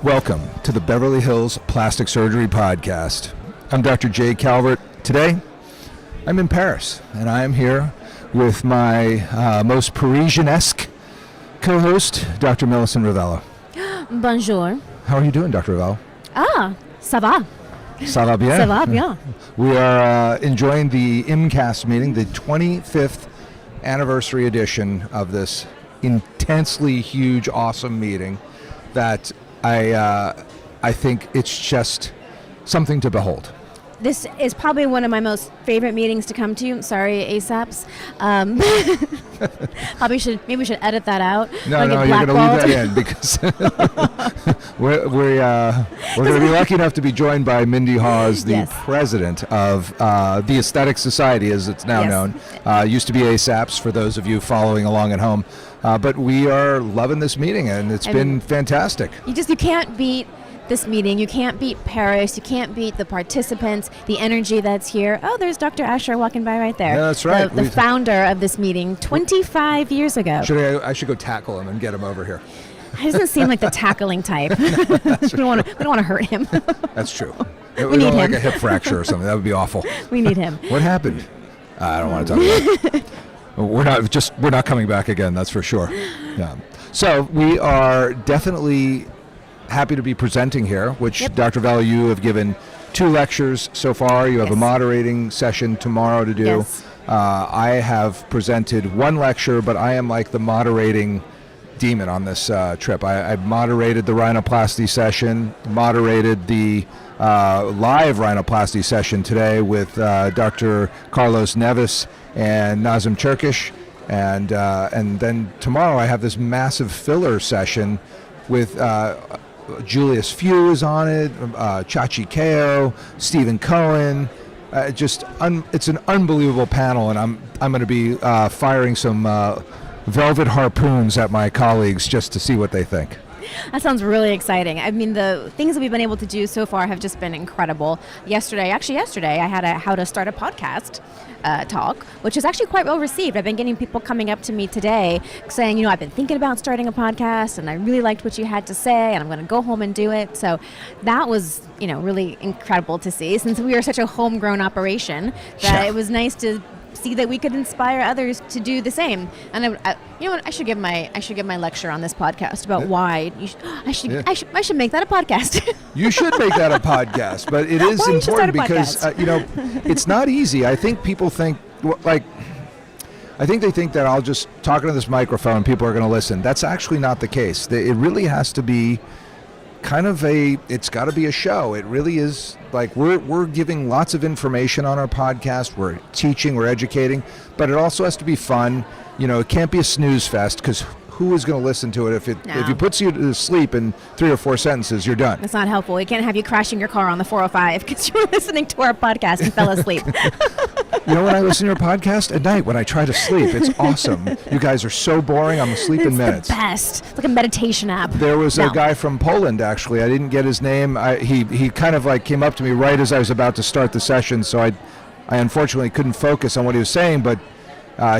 Welcome to the Beverly Hills Plastic Surgery Podcast. I'm Dr. J. Calvert. Today, I'm in Paris, and I am here with my most Parisian-esque co-host, Dr. Millicent Rovelo. Bonjour. How are you doing, Dr. Rovelo? Ça va. Ça va bien? Ça va bien. We are enjoying the IMCAS meeting, the 25th anniversary edition of this intensely huge, awesome meeting that I think it's just something to behold. This is probably one of my most favorite meetings to come to. Sorry, ASAPs. Maybe we should edit that out. No, you're going to leave that in because we're going to be lucky enough to be joined by Melinda Haws, the president of the Aesthetic Society, as it's now known. Used to be ASAPs for those of you following along at home. But we are loving this meeting, and it's been fantastic. You can't beat this meeting. You can't beat Paris. You can't beat the participants, the energy that's here. Oh, there's Dr. Asher walking by right there. Yeah, that's right. The founder of this meeting 25 years ago. I should go tackle him and get him over here. He doesn't seem like the tackling type. We don't want to hurt him. That's true. We need him. Like a hip fracture or something. That would be awful. We need him. What happened? I don't want to talk about it. We're not coming back again, that's for sure. Yeah. So we are definitely happy to be presenting here, which Dr. Rovelo, you have given 2 lectures so far. You have a moderating session tomorrow to do. Yes. I have presented 1 lecture, but I am like the moderating demon on this trip. I moderated the rhinoplasty session, moderated the live rhinoplasty session today with Dr. Carlos Neves and Nazim Turkish, and then tomorrow I have this massive filler session with Julius Few is on it, Chachi Kao, Stephen Cohen. It's an unbelievable panel, and I'm going to be firing some velvet harpoons at my colleagues just to see what they think. That sounds really exciting. I mean, the things that we've been able to do so far have just been incredible. Yesterday, I had a how to start a podcast talk, which is actually quite well received. I've been getting people coming up to me today saying, I've been thinking about starting a podcast and I really liked what you had to say and I'm going to go home and do it. So that was, really incredible to see, since we are such a homegrown operation, that it was nice to see that we could inspire others to do the same. And I should give my lecture on this podcast about why I should make that a podcast. You should make that a podcast, but it is important because it's not easy. I think people think they think that I'll just talk into this microphone and people are going to listen. That's actually not the case. It really has to be it's got to be a show. It really is like we're giving lots of information on our podcast. We're teaching, we're educating, but it also has to be fun. It can't be a snooze fest, because who is going to listen to it if it puts you to sleep in 3 or 4 sentences, you're done. That's not helpful. We can't have you crashing your car on the 405 because you were listening to our podcast and fell asleep. When I listen to your podcast at night when I try to sleep, it's awesome. You guys are so boring. I'm asleep in minutes. It's the best. It's like a meditation app. There was a guy from Poland, actually. I didn't get his name. He kind of came up to me right as I was about to start the session, so I unfortunately couldn't focus on what he was saying, but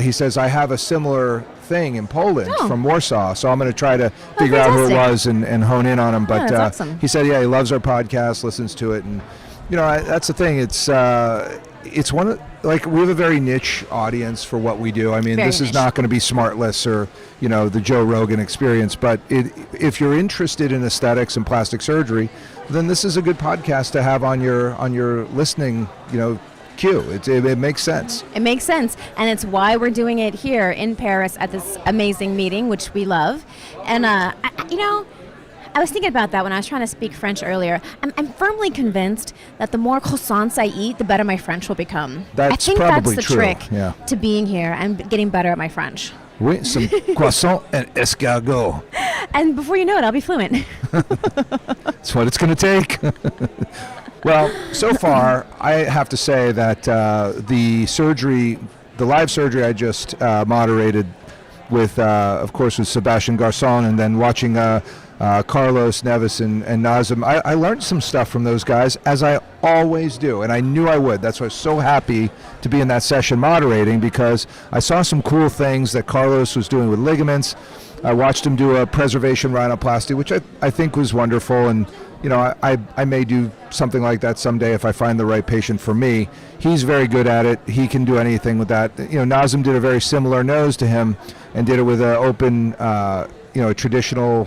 he says, I have a similar thing in Poland from Warsaw, so I'm going to try to figure out who it was and hone in on him. But that's awesome. He said, he loves our podcast, listens to it, and that's the thing. It's one of we have a very niche audience for what we do. I mean, this is not going to be Smartless or the Joe Rogan experience, but if you're interested in aesthetics and plastic surgery, then this is a good podcast to have on your listening queue. It makes sense. It makes sense, and it's why we're doing it here in Paris at this amazing meeting, which we love. And I was thinking about that when I was trying to speak French earlier. I'm firmly convinced that the more croissants I eat, the better my French will become. That's I think probably that's the true. trick to being here and getting better at my French. Oui, some croissant and escargot. And before you know it, I'll be fluent. That's what it's going to take. Well, so far, I have to say that the live surgery I just moderated with, of course, with Sebastian Garçon, and then watching Carlos, Nevis, and Nazem. I learned some stuff from those guys, as I always do, and I knew I would. That's why I was so happy to be in that session moderating, because I saw some cool things that Carlos was doing with ligaments. I watched him do a preservation rhinoplasty, which I think was wonderful, and I may do something like that someday if I find the right patient for me. He's very good at it. He can do anything with that. Nazem did a very similar nose to him and did it with an open, a traditional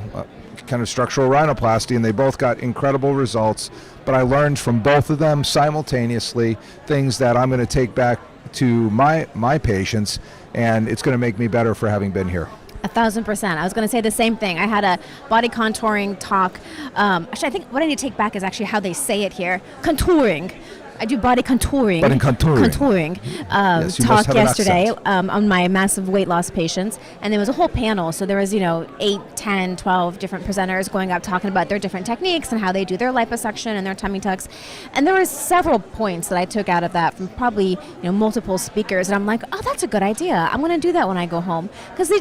kind of structural rhinoplasty, and they both got incredible results. But I learned from both of them simultaneously things that I'm going to take back to my patients, and it's going to make me better for having been here. 1,000%. I was going to say the same thing. I had a body contouring talk. Actually, I think what I need to take back is actually how they say it here. Contouring. I do body contouring. Yes, talk yesterday on my massive weight loss patients, and there was a whole panel. So there was 8, 10, 12 different presenters going up talking about their different techniques and how they do their liposuction and their tummy tucks. And there were several points that I took out of that from probably multiple speakers, and I'm like, oh, that's a good idea. I'm going to do that when I go home, because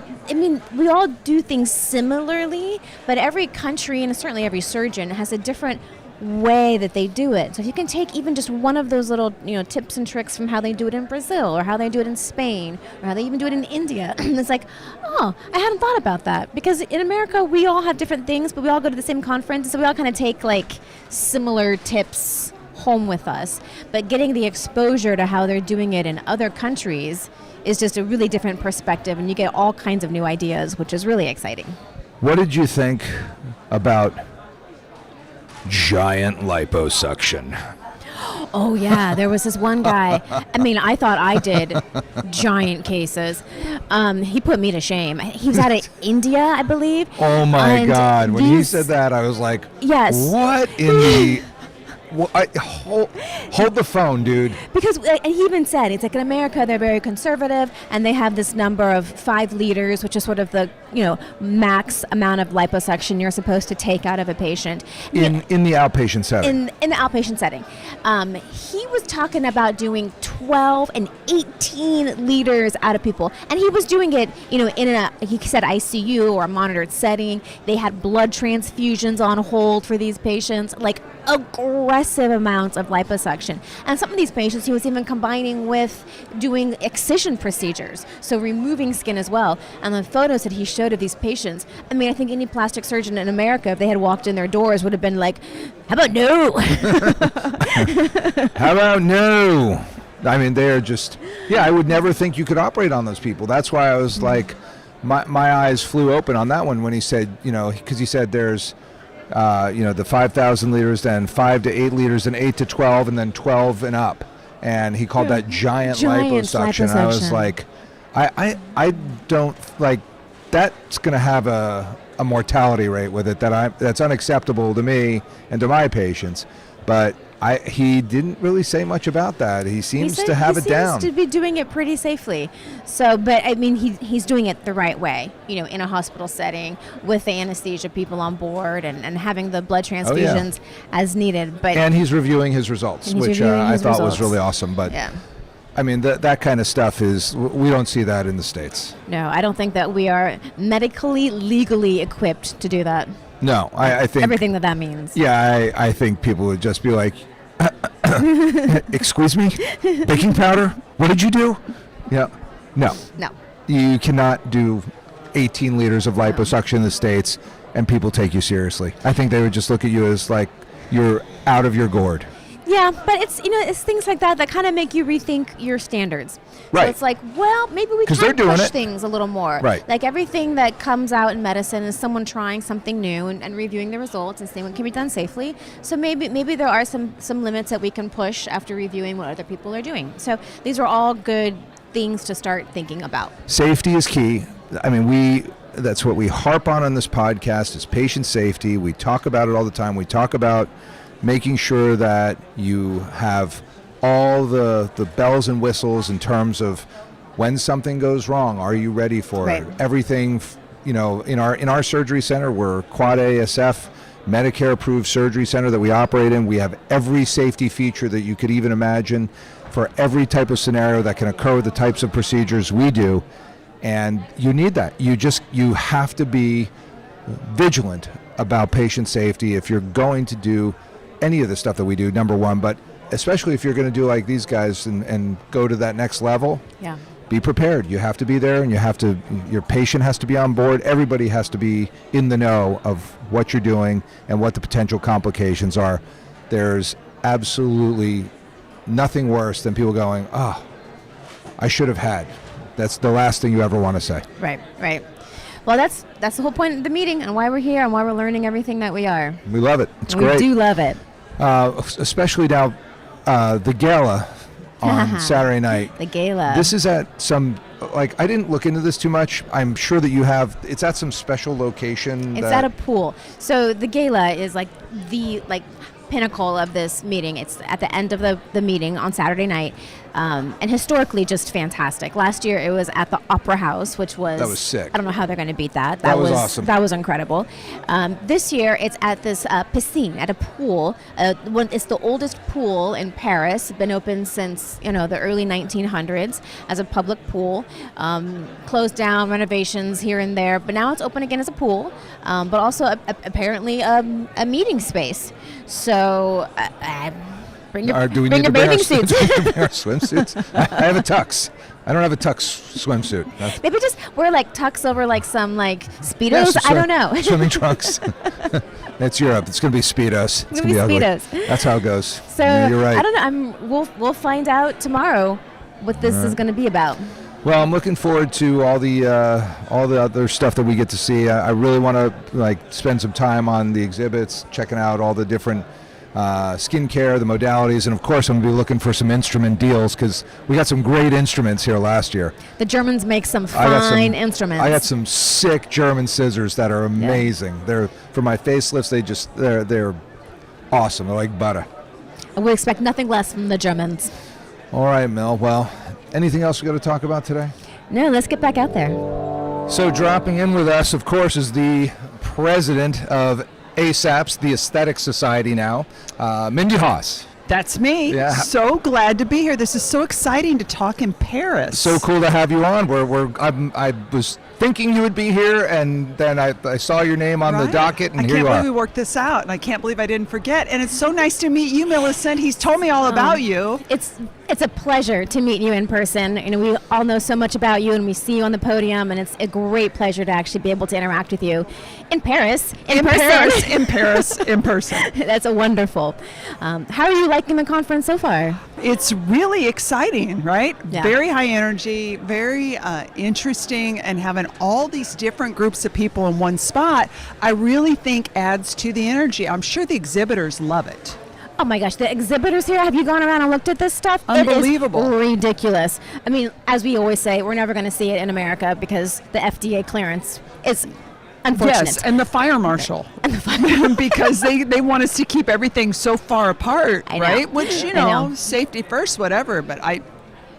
we all do things similarly, but every country and certainly every surgeon has a different way that they do it. So if you can take even just one of those little tips and tricks from how they do it in Brazil, or how they do it in Spain, or how they even do it in India, it's like, oh, I hadn't thought about that. Because in America we all have different things, but we all go to the same conference, so we all kind of take like similar tips home with us. But getting the exposure to how they're doing it in other countries is just a really different perspective, and you get all kinds of new ideas, which is really exciting. What did you think about giant liposuction? Oh yeah, there was this one guy. I thought I did giant cases. He put me to shame. He was out of India, I believe. Oh my God! When he said that, I was like, "Yes, what in the?" Hold the phone, dude. Because and he even said, it's like in America they're very conservative, and they have this number of 5 liters, which is sort of the max amount of liposuction you're supposed to take out of a patient in the outpatient setting. In the outpatient setting, he was talking about doing 12 and 18 liters out of people, and he was doing it, he said ICU or a monitored setting. They had blood transfusions on hold for these patients, like aggressive amounts of liposuction. And some of these patients he was even combining with doing excision procedures, so removing skin as well. And the photos that he showed of these patients, I think any plastic surgeon in America, if they had walked in their doors, would have been like, how about no? How about no? They're just, I would never think you could operate on those people. That's why I was like, my eyes flew open on that one when he said, because he said there's the 5,000 liters, then 5 to 8 liters, and 8 to 12, and then 12 and up. And he called that giant liposuction. I was like, I don't like, that's going to have a mortality rate with it that's unacceptable to me and to my patients. But he didn't really say much about that. He seems to have it down. He seems to be doing it pretty safely. So, but he's doing it the right way, in a hospital setting with the anesthesia people on board and having the blood transfusions as needed. And he's reviewing his results, which I thought was really awesome. But that kind of stuff we don't see that in the States. No, I don't think that we are medically, legally equipped to do that. No, I think everything that means. Yeah, I think people would just be like, excuse me, baking powder? What did you do? Yeah, no. You cannot do 18 liters of liposuction in the States and people take you seriously. I think they would just look at you as like you're out of your gourd. Yeah, but it's it's things like that kind of make you rethink your standards. Right. So it's like, well, maybe we can push things a little more. Right. Like everything that comes out in medicine is someone trying something new and reviewing the results and seeing what can be done safely. So maybe there are some limits that we can push after reviewing what other people are doing. So these are all good things to start thinking about. Safety is key. That's what we harp on this podcast is patient safety. We talk about it all the time. We talk about making sure that you have all the bells and whistles in terms of when something goes wrong, are you ready for it? Everything, in our surgery center, we're Quad ASF, Medicare approved surgery center that we operate in. We have every safety feature that you could even imagine for every type of scenario that can occur with the types of procedures we do. And you need that. You have to be vigilant about patient safety if you're going to do any of the stuff that we do, number one, but especially if you're going to do like these guys and go to that next level. Yeah. Be prepared. You have to be there, and your patient has to be on board. Everybody has to be in the know of what you're doing and what the potential complications are. There's absolutely nothing worse than people going, "Oh, I should have had." That's the last thing you ever want to say. Right. Well, that's the whole point of the meeting and why we're here and why we're learning everything that we are. We love it. It's We great. do love it. Especially now, the gala on Saturday night. The gala. This is at some, I didn't look into this too much. I'm sure that you have, it's at some special location. It's at a pool. So the gala is the pinnacle of this meeting. It's at the end of the meeting on Saturday night. And historically just fantastic. Last year it was at the Opera House, which was... That was sick. I don't know how they're going to beat that. That was awesome. That was incredible. This year it's at this piscine, at a pool. It's the oldest pool in Paris. Been open since, the early 1900s as a public pool. Closed down, renovations here and there. But now it's open again as a pool, but also apparently a meeting space. So... Bring your bathing suits. Do we need to bring our swimsuits? I have a tux. I don't have a tux swimsuit. Maybe just wear tux over some Speedos. Yeah, I don't know. Swimming trunks. That's Europe. It's going to be Speedos. It's going to be ugly. Speedos. That's how it goes. So yeah, you're right. I don't know. We'll find out tomorrow what this is going to be about. Well, I'm looking forward to all the other stuff that we get to see. I really want to spend some time on the exhibits, checking out all the different skincare, the modalities, and of course I'm going to be looking for some instrument deals because we got some great instruments here last year. The Germans make some fine instruments. I got some sick German scissors that are amazing. Yeah. They're for my facelifts. They're awesome. They're like butter. We expect nothing less from the Germans. All right, Mel. Well, anything else we got to talk about today? No, let's get back out there. So dropping in with us, of course, is the president of ASAPS, the Aesthetic Society now, Melinda Haws. That's me. Yeah. So glad to be here. This is so exciting to talk in Paris. So cool to have you on. I was thinking you would be here, and then I saw your name on the docket, and here you are. I can't believe we worked this out, and I can't believe I didn't forget. And it's so nice to meet you, Millicent. He's told me all about you. It's a pleasure to meet you in person. We all know so much about you, and we see you on the podium, and it's a great pleasure to actually be able to interact with you in Paris. In person. That's a wonderful. How are you liking the conference so far? It's really exciting, right? Yeah. Very high energy, very interesting, and having all these different groups of people in one spot, I really think adds to the energy. I'm sure the exhibitors love it. Oh my gosh, the exhibitors here, have you gone around and looked at this stuff? Unbelievable. It is ridiculous. I mean, as we always say, we're never going to see it in America because the FDA clearance is unfortunate. Yes, and the fire marshal. Because they want us to keep everything so far apart, right? Which, safety first, whatever, but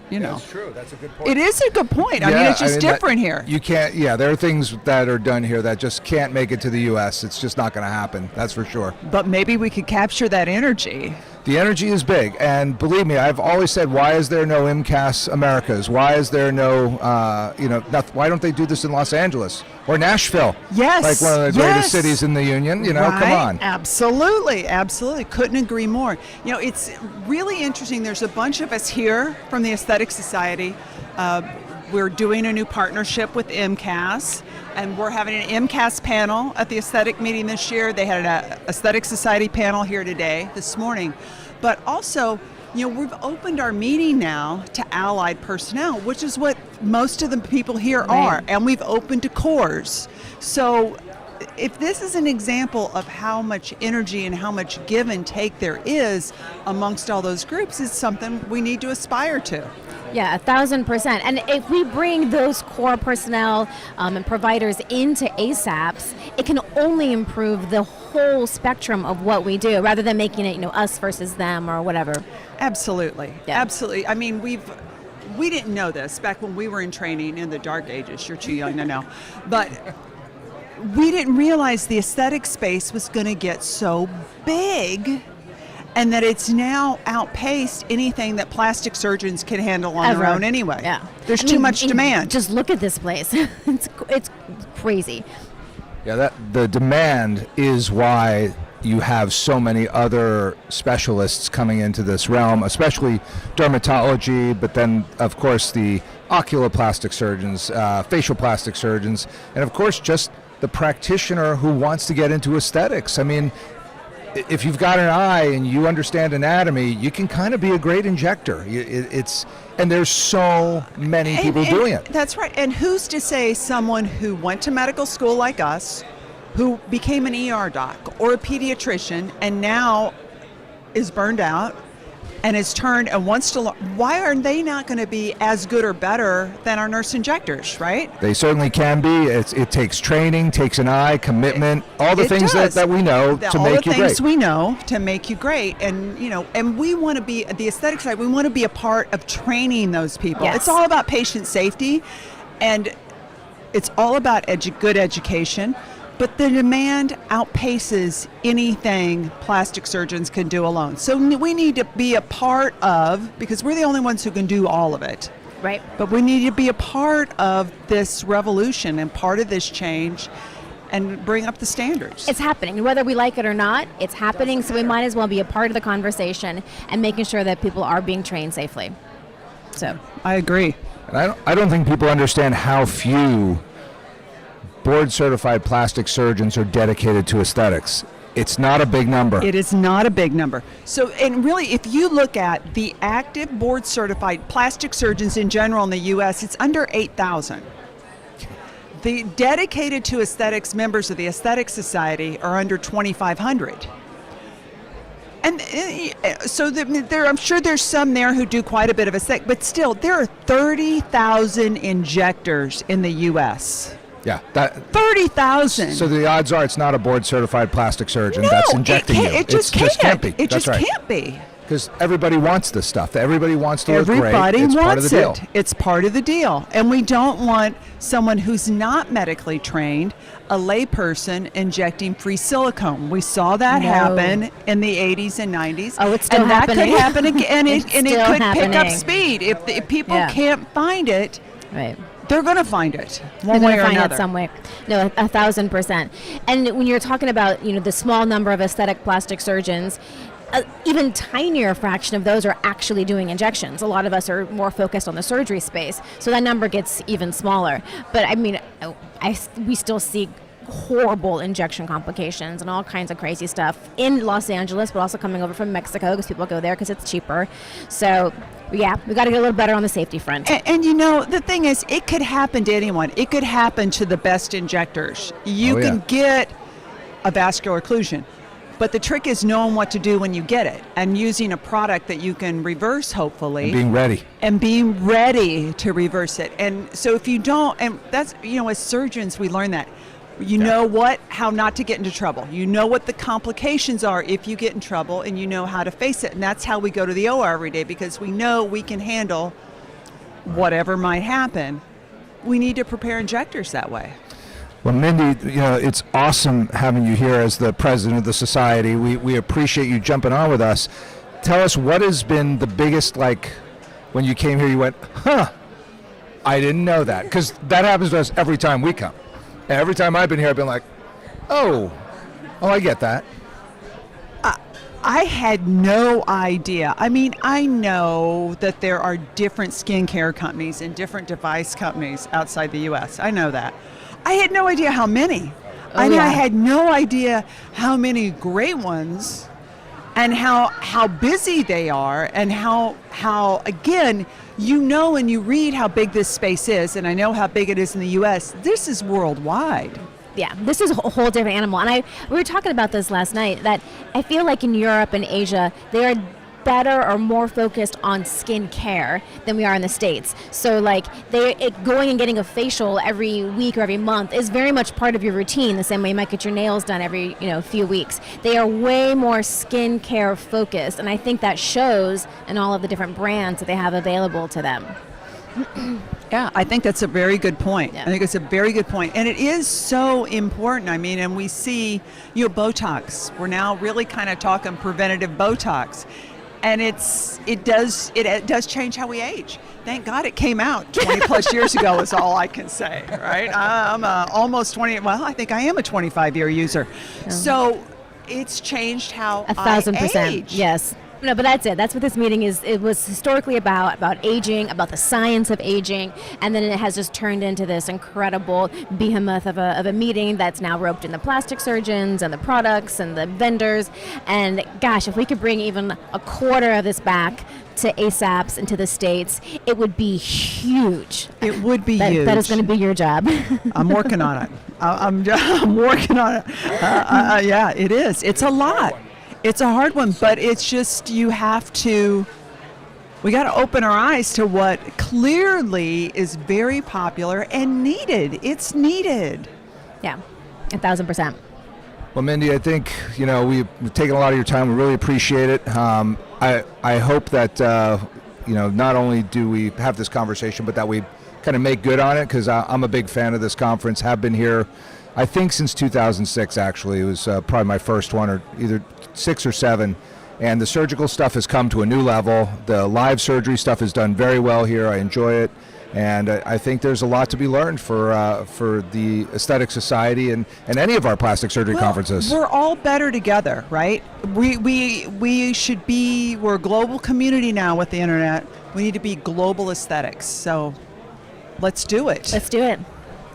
That's true. That's a good point. It is a good point. I mean, it's just different here. You can't, there are things that are done here that just can't make it to the U.S. It's just not going to happen. That's for sure. But maybe we could capture that energy. The energy is big, and believe me, I've always said, why is there no IMCAS Americas? Why is there no, why don't they do this in Los Angeles or Nashville? Yes. Like one of the greatest cities in the union, right? Come on. Absolutely. Couldn't agree more. It's really interesting. There's a bunch of us here from the Aesthetic Society. We're doing a new partnership with IMCAS, and we're having an IMCAS panel at the aesthetic meeting this year. They had an Aesthetic Society panel here this morning. But also, we've opened our meeting now to allied personnel, which is what most of the people here are, and we've opened to cores. So if this is an example of how much energy and how much give and take there is amongst all those groups, it's something we need to aspire to. Yeah, 1,000%. And if we bring those core personnel and providers into ASAPs, it can only improve the whole spectrum of what we do, rather than making it, us versus them or whatever. Absolutely. Yeah. Absolutely. I mean, we didn't know this back when we were in training in the dark ages. You're too young to know. But we didn't realize the aesthetic space was going to get so big, and that it's now outpaced anything that plastic surgeons can handle on their own anyway. Yeah. There's too much demand. Just look at this place. It's crazy. Yeah, that the demand is why you have so many other specialists coming into this realm, especially dermatology, but then, of course, the oculoplastic surgeons, facial plastic surgeons, and, of course, just the practitioner who wants to get into aesthetics. I mean, if you've got an eye and you understand anatomy, you can kind of be a great injector. And there's so many people doing it. That's right. And who's to say someone who went to medical school like us, who became an ER doc or a pediatrician and now is burned out and is turned and wants to learn, why are they not going to be as good or better than our nurse injectors, right? They certainly can be. It takes training, takes an eye, commitment, all the things that we know to make you great. All the things we know to make you great. And, and we want to be, the aesthetic side, we want to be a part of training those people. Yes. It's all about patient safety, and it's all about good education. But the demand outpaces anything plastic surgeons can do alone. So we need to be a part of, because we're the only ones who can do all of it. Right. But we need to be a part of this revolution and part of this change and bring up the standards. It's happening. Whether we like it or not, it's happening. So we might as well be a part of the conversation and making sure that people are being trained safely. So I agree. And I don't think people understand how few board-certified plastic surgeons are dedicated to aesthetics. It's not a big number. It is not a big number. So, and really, if you look at the active board-certified plastic surgeons in general in the U.S., it's under 8,000. The dedicated to aesthetics members of the Aesthetic Society are under 2,500. And so I'm sure there's some there who do quite a bit of aesthetic, but still, there are 30,000 injectors in the U.S. Yeah, 30,000. So the odds are it's not a board-certified plastic surgeon that's injecting you. It just can't be. It just can't be. Because everybody wants this stuff. Everybody wants to look great. Everybody It's wants part of the deal. It's part of the deal. And we don't want someone who's not medically trained, a layperson, injecting free silicone. We saw that happen in the 80s and 90s. Oh, it's still happening. And that could happen again, and it could happening. pick up speed. If people can't find it, right. They're going to find it one They're way or find another. It some way. No, 1,000%. And when you're talking about the small number of aesthetic plastic surgeons, even tinier fraction of those are actually doing injections. A lot of us are more focused on the surgery space, so that number gets even smaller. But I mean, we still see horrible injection complications and all kinds of crazy stuff in Los Angeles, but also coming over from Mexico because people go there because it's cheaper. So yeah, we got to get a little better on the safety front. And the thing is, it could happen to anyone. It could happen to the best injectors. You can get a vascular occlusion, but the trick is knowing what to do when you get it and using a product that you can reverse, hopefully. And being ready. And being ready to reverse it. And so if you don't, and that's, as surgeons, we learn that. You know how not to get into trouble. You know what the complications are if you get in trouble, and you know how to face it. And that's how we go to the OR every day, because we know we can handle whatever might happen. We need to prepare injectors that way. Well, Mindy, it's awesome having you here as the president of the society. We appreciate you jumping on with us. Tell us, what has been the biggest, when you came here, you went, I didn't know that. Because that happens to us every time we come. And every time I've been here, I've been like, oh, I get that. I had no idea. I mean, I know that there are different skincare companies and different device companies outside the U.S. I know that. I had no idea how many. I had no idea how many great ones and how busy they are, and how again, and you read how big this space is, and I know how big it is in the U.S. This is worldwide. Yeah, this is a whole different animal. And we were talking about this last night, that I feel like in Europe and Asia, they are better or more focused on skin care than we are in the States. So going and getting a facial every week or every month is very much part of your routine, the same way you might get your nails done every few weeks. They are way more skin care focused, and I think that shows in all of the different brands that they have available to them. Yeah, I think that's a very good point. Yeah. I think it's a very good point. And it is so important. I mean, and we see, Botox. We're now really kind of talking preventative Botox. and it does change how we age. Thank God it came out 20 plus years ago is all I can say, right? I'm almost 20. Well, I think I am a 25-year user. So it's changed how 1,000%. I age. Yes. No, but that's it. That's what this meeting is. It was historically about aging, about the science of aging, and then it has just turned into this incredible behemoth of a meeting that's now roped in the plastic surgeons and the products and the vendors. And gosh, if we could bring even a quarter of this back to ASAPs and to the States, it would be huge. It would be huge. That is going to be your job. I'm working on it. I'm working on it. Yeah, it is. It's a lot. It's a hard one, but it's just we got to open our eyes to what clearly is very popular and needed. It's needed. Yeah, 1,000%. Well, Mindy, I think, we've taken a lot of your time. We really appreciate it. I hope that, not only do we have this conversation, but that we kind of make good on it, because I'm a big fan of this conference, have been here, I think, since 2006, actually. It was probably my first one, or either 6 or 7. And the surgical stuff has come to a new level. The live surgery stuff is done very well here. I enjoy it. And I think there's a lot to be learned for the Aesthetic Society and any of our plastic surgery conferences. We're all better together, right? We should be, we're a global community now with the internet. We need to be global aesthetics. So let's do it. Let's do it.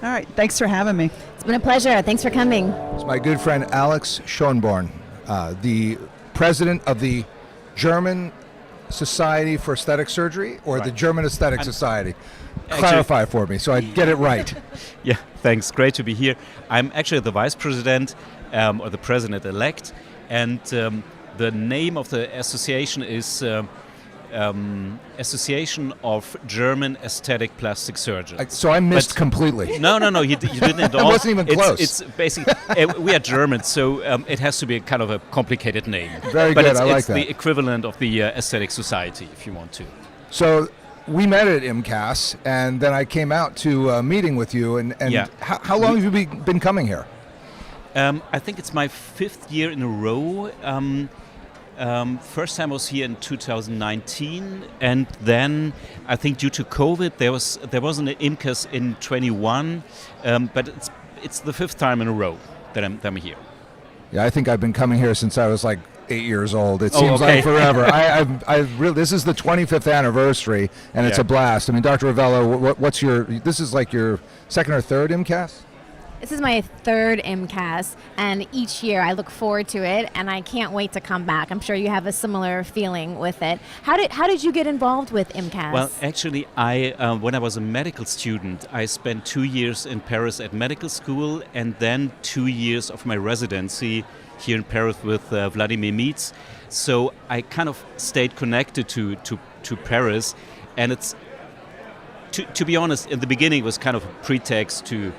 All right. Thanks for having me. It's been a pleasure. Thanks for coming. It's my good friend Alex Schoenborn, the president of the German Society for Aesthetic Surgery, or the German Aesthetic Society. Clarify for me so I get it right. Yeah, thanks. Great to be here. I'm actually the vice president, or the president-elect, and the name of the association is Association of German Aesthetic Plastic Surgeons. So I missed completely. No, you didn't at all. It wasn't even close. It's basically, we are German, so it has to be a kind of a complicated name. Very but good, I like it's that. the equivalent of the Aesthetic Society, if you want to. So we met at IMCAS, and then I came out to a meeting with you. And Yeah. how long have you been coming here? I think it's my 5th year in a row. First time I was here in 2019, and then I think due to COVID there wasn't an IMCAS in 21, but it's the 5th time in a row that I'm here. Yeah, I think I've been coming here since I was like 8 years old. It Oh, seems okay. like forever. I really, this is the 25th anniversary, and it's Yeah. a blast. I mean, Dr. Rovelo, this is like your 2nd or 3rd IMCAS? This is my 3rd IMCAS, and each year I look forward to it, and I can't wait to come back. I'm sure you have a similar feeling with it. How did you get involved with IMCAS? Well, actually, when I was a medical student, I spent 2 years in Paris at medical school, and then 2 years of my residency here in Paris with Vladimir Meets. So I kind of stayed connected to Paris, and it's to be honest, in the beginning it was kind of a pretext to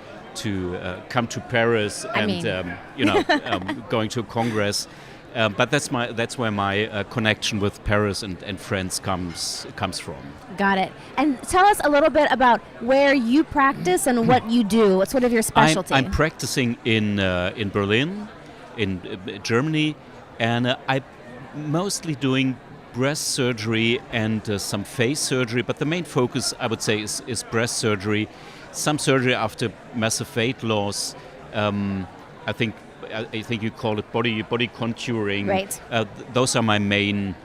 come to Paris going to a congress, but that's where my connection with Paris and friends comes from. Got it. And tell us a little bit about where you practice and what you do. What's sort of your specialty? I'm practicing in Berlin, in Germany, and I'm mostly doing breast surgery and some face surgery, but the main focus, I would say, is breast surgery. Some surgery after massive weight loss. I think you call it body contouring. Right. Those are my main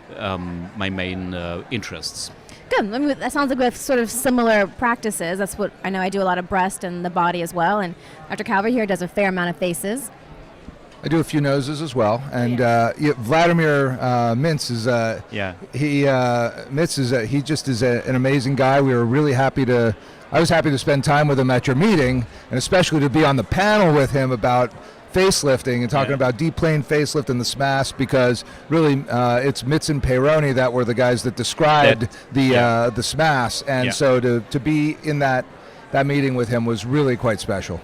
interests. Good. I mean, that sounds like we have sort of similar practices. That's what I know. I do a lot of breast and the body as well. And Dr. Calvert here does a fair amount of faces. I do a few noses as well, and Vladimir Mintz is he just is an amazing guy. We were really happy to. I was happy to spend time with him at your meeting, and especially to be on the panel with him about facelifting and talking about deep plane facelift and the SMAS, because really it's Mitz and Peyroni that were the guys that described the SMAS, and so to be in that meeting with him was really quite special.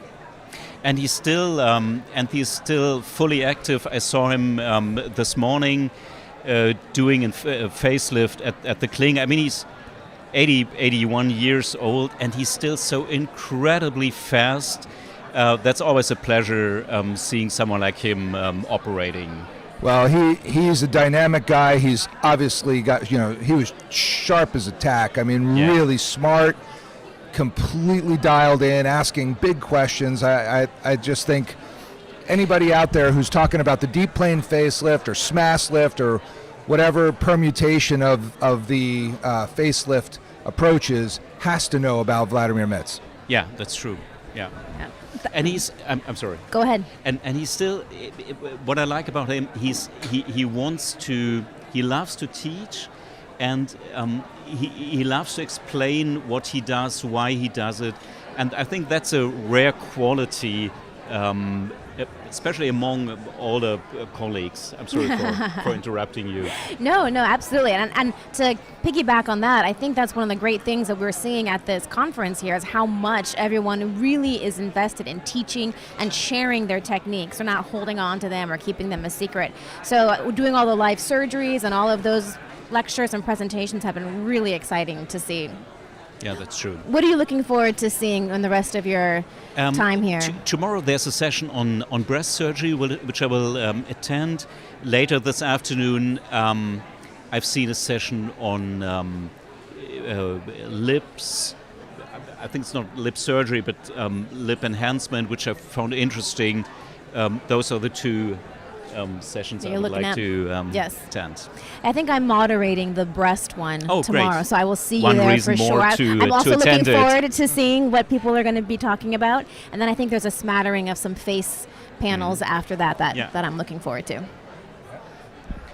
And he's still fully active. I saw him this morning doing a facelift at the Kling. I mean, he's 81 years old, and he's still so incredibly fast. That's always a pleasure seeing someone like him operating. Well, he's a dynamic guy. He's obviously got, he was sharp as a tack. I mean, really smart, completely dialed in, asking big questions. I just think anybody out there who's talking about the deep plane facelift or smash lift or whatever permutation of the facelift approaches has to know about Vladimir Mitz. Yeah, that's true. Yeah. And he's, I'm sorry. Go ahead. And he's still, what I like about him, he loves to teach, and he loves to explain what he does, why he does it, and I think that's a rare quality, especially among all the colleagues. I'm sorry for interrupting you. No, absolutely. And to piggyback on that, I think that's one of the great things that we're seeing at this conference here is how much everyone really is invested in teaching and sharing their techniques. They're not holding on to them or keeping them a secret. So doing all the live surgeries and all of those lectures and presentations have been really exciting to see. Yeah, that's true. What are you looking forward to seeing in the rest of your time here? Tomorrow there's a session on breast surgery, which I will attend. Later this afternoon, I've seen a session on lips. I think it's not lip surgery, but lip enhancement, which I found interesting. Those are the two sessions I would like to attend. I think I'm moderating the breast one tomorrow, great. So I will see One you there reason for more sure. to I'm also looking attend it. forward to seeing what people are going to be talking about, and then I think there's a smattering of some face panels after that I'm looking forward to.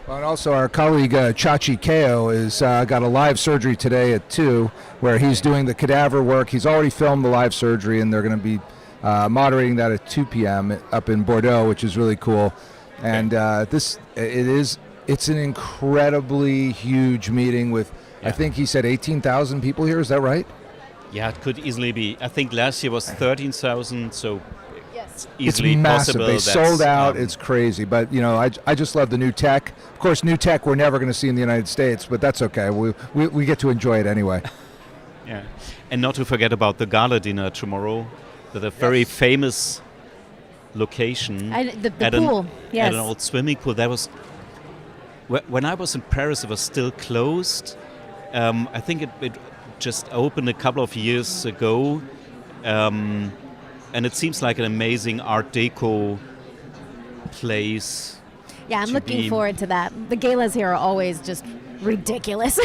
Well, and also our colleague Chachi Keo is got a live surgery today at 2, where he's doing the cadaver work. He's already filmed the live surgery, and they're going to be moderating that at 2 p.m. up in Bordeaux, which is really cool. And it's an incredibly huge meeting with, I think he said 18,000 people here. Is that right? Yeah, it could easily be. I think last year was 13,000, so Yes. easily it's massive. possible. They sold out. It's crazy. But, I just love the new tech. Of course, new tech we're never going to see in the United States, but that's okay. We get to enjoy it anyway. Yeah. And not to forget about the gala dinner tomorrow, with a very famous location The pool, yes. at an old swimming pool. That was when I was in Paris. It was still closed. I think it just opened a couple of years ago, and it seems like an amazing Art Deco place. Yeah, I'm looking forward to that. The galas here are always just ridiculous,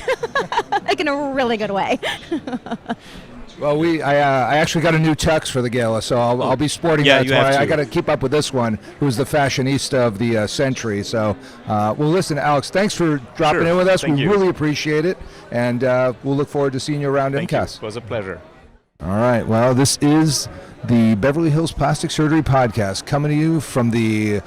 like in a really good way. Well, I actually got a new tux for the gala, so I'll be sporting that. I got to keep up with this one, who's the fashionista of the century. So, well, listen, Alex, thanks for dropping in with us. We really appreciate it, and we'll look forward to seeing you around IMCAS. It was a pleasure. All right. Well, this is the Beverly Hills Plastic Surgery Podcast coming to you from the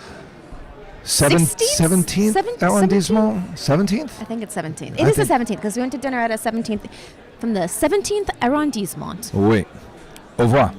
17th arrondissement. 17th? I think it's 17th. It is the 17th because we went to dinner at a 17th from the 17th arrondissement. Oui. Au revoir.